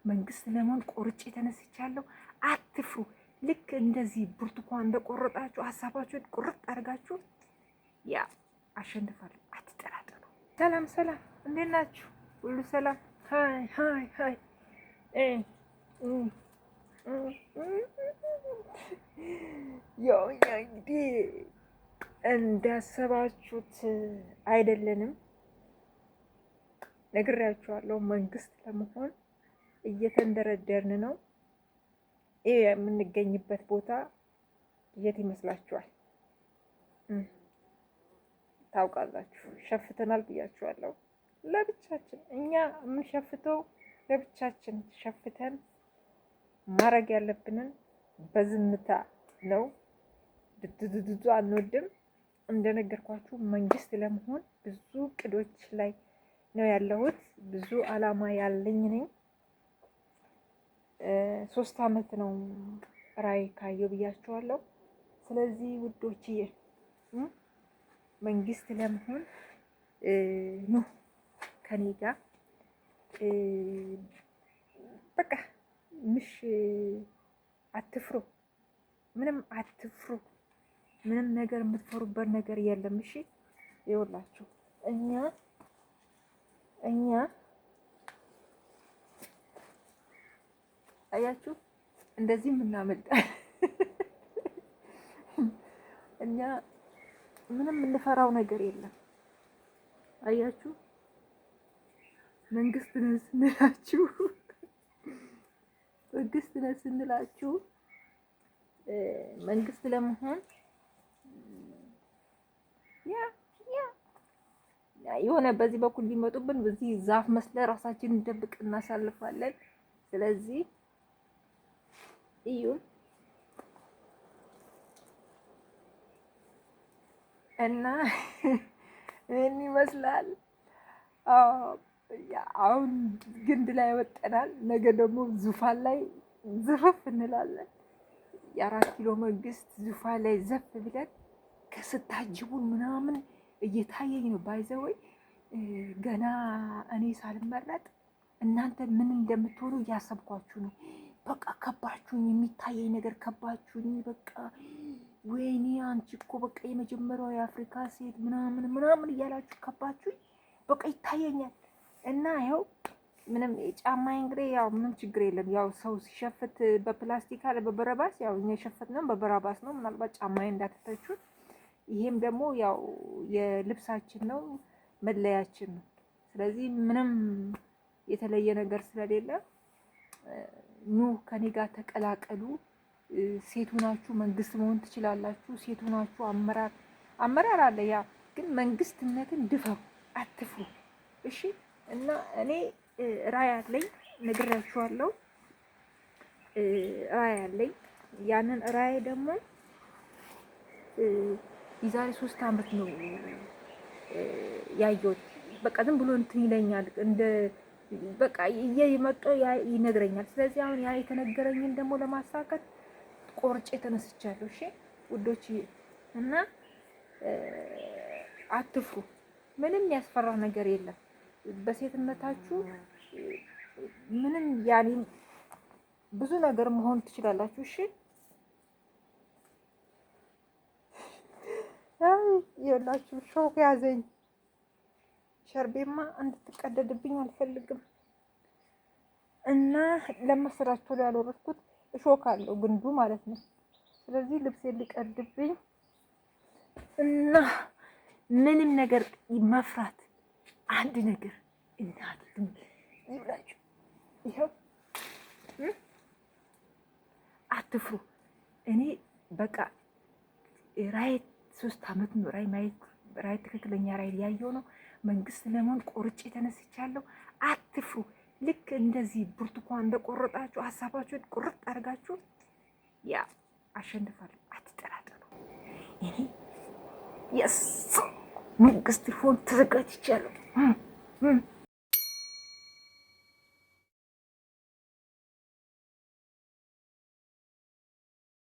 መንግስት ለመሆን ቆርጬ ተነስቻለሁ። አትፍሩ። ልክ እንደዚህ ብርቱካን እንደቆረጣችሁ ሀሳባችሁን ቁርጥ አድርጋችሁ ያ አሸንፋለሁ። አትጠራጠሩ። ሰላም ሰላም፣ እንዴት ናችሁ? ሁሉ ሰላም? ሀይ ሀይ ሀይ። ያው እንግዲህ እንዳሰባችሁት አይደለንም። ነግሬያችኋለሁ። መንግስት ለመሆን እየተንደረደርን ነው። ይህ የምንገኝበት ቦታ የት ይመስላችኋል? ታውቃላችሁ። ሸፍተናል ብያችኋለሁ። ለብቻችን እኛ የምንሸፍተው ለብቻችን ሸፍተን ማድረግ ያለብንን በዝምታ ነው። ድድድዱ አንወድም። እንደነገርኳችሁ መንግስት ለመሆን ብዙ እቅዶች ላይ ነው ያለሁት። ብዙ አላማ ያለኝ ነኝ። 3 አመት ነው ራዕይ ካየሁ ብያችኋለሁ። ስለዚህ ውዶችዬ መንግስት ለመሆን ኑ ከኔ ጋር በቃ ምሽ አትፍሩ። ምንም አትፍሩ። ምንም ነገር የምትፈሩበት ነገር የለም። እሺ ይኸውላችሁ እኛ አያችሁ እንደዚህ የምናመልጣ እኛ ምንም የምንፈራው ነገር የለም። አያችሁ መንግስት ነን ስንላችሁ መንግስት ለመሆን የሆነ በዚህ በኩል ቢመጡብን በዚህ ዛፍ መስለ ራሳችንን እንደብቅ እናሳልፋለን። ስለዚህ እዩ እና ምን ይመስላል? አሁን ግንድ ላይ ወጠናል። ነገ ደግሞ ዙፋን ላይ ዝፍፍ እንላለን። የ4 ኪሎ መንግስት ዙፋን ላይ ዘፍ ብለን ከስታጅቡን ምናምን እየታየኝ ነው። ባይዘወይ ገና እኔ ሳልመረጥ እናንተ ምን እንደምትሆኑ እያሰብኳችሁ ነው። በቃ ከባችሁኝ፣ የሚታየኝ ነገር ከባችሁኝ። በቃ ወይኔ አንቺ እኮ በቃ የመጀመሪያው የአፍሪካ ሴት ምናምን እያላችሁ ከባችሁኝ። በቃ ይታየኛል። እና ይኸው ምንም ጫማዬ እንግዲህ ያው ምንም ችግር የለም። ያው ሰው ሲሸፍት በፕላስቲክ አለ በበረባስ፣ ያው እኛ የሸፈትነው በበረባስ ነው። ምናልባት ጫማዬ እንዳትተቹት። ይሄም ደግሞ ያው የልብሳችን ነው፣ መለያችን ነው። ስለዚህ ምንም የተለየ ነገር ስለሌለ ኑ ከኔ ጋር ተቀላቀሉ። ሴቱ ናችሁ መንግስት መሆን ትችላላችሁ። ሴቱ ናችሁ አመራር አለ። ያ ግን መንግስትነትን ድፈሩ፣ አትፍሩ። እሺ። እና እኔ ራዕይ አለኝ፣ ነግራችኋለሁ። ራዕይ አለኝ። ያንን ራዕይ ደግሞ የዛሬ 3 አመት ነው ያየሁት። በቃ ዝም ብሎ እንትን ይለኛል እንደ በቃ እየመጣ ይነግረኛል። ስለዚህ አሁን ያ የተነገረኝን ደግሞ ለማሳካት ቆርጬ ተነስቻለሁ። እሺ ውዶች፣ እና አትፍሩ። ምንም ያስፈራ ነገር የለም። በሴትነታችሁ ምንም ያኔ ብዙ ነገር መሆን ትችላላችሁ። እሺ ይኸውላችሁ ሾክ ያዘኝ። ሸርቤማ እንድትቀደድብኝ አልፈልግም። እና ለመስራችሁ ላይ ያልወረድኩት ሾክ አለው ግንዱ ማለት ነው። ስለዚህ ልብሴ ሊቀድብኝ እና ምንም ነገር መፍራት አንድ ነገር እናትም ይብላችሁ። ይሄው አትፍሩ። እኔ በቃ ራዕይ 3 አመት ነው ራዕይ ትክክለኛ ራዕይ ያየው ነው። መንግስት ለመሆን ቆርጬ ተነስቻለሁ። አትፍሩ። ልክ እንደዚህ ብርቱካን እንደቆረጣችሁ ሀሳባችሁን ቁርጥ አድርጋችሁ ያ አሸንፋለሁ። አትጠራጠሩ። እኔ የስ መንግስት ሊሆን ተዘጋጅቻለሁ።